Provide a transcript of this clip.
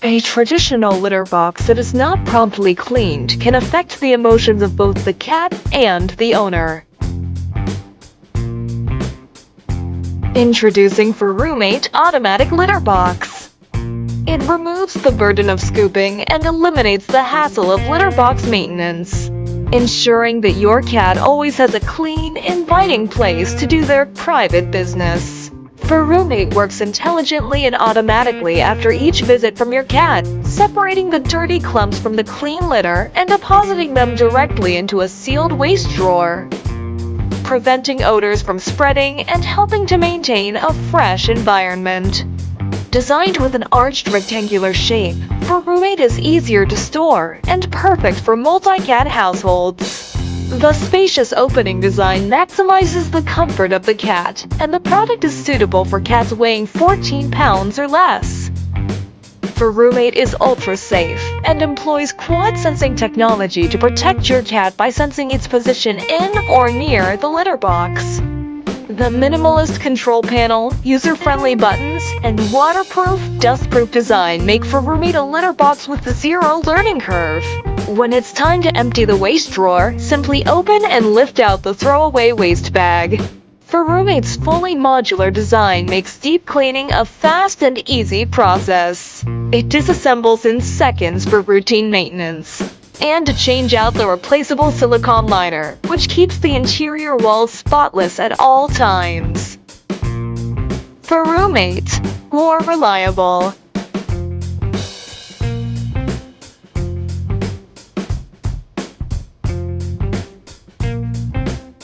A traditional litter box that is not promptly cleaned can affect the emotions of both the cat and the owner. Introducing For Roommate Automatic Litter Box. It removes the burden of scooping and eliminates the hassle of litter box maintenance, ensuring that your cat always has a clean, inviting place to do their private business. For Roommate works intelligently and automatically after each visit from your cat, separating the dirty clumps from the clean litter and depositing them directly into a sealed waste drawer, preventing odors from spreading and helping to maintain a fresh environment. Designed with an arched rectangular shape, For Roommate is easier to store and perfect for multi-cat households. The spacious opening design maximizes the comfort of the cat, and the product is suitable for cats weighing 14 pounds or less. For Roommate is ultra-safe and employs quad-sensing technology to protect your cat by sensing its position in or near the litter box. The minimalist control panel, user-friendly buttons, and waterproof, dust-proof design make For Roommate a litter box with a zero learning curve. When it's time to empty the waste drawer, simply open and lift out the throwaway waste bag. For Roommate's fully modular design makes deep cleaning a fast and easy process. It disassembles in seconds for routine maintenance. And to change out the replaceable silicone liner, which keeps the interior walls spotless at all times. For Roommate, more reliable.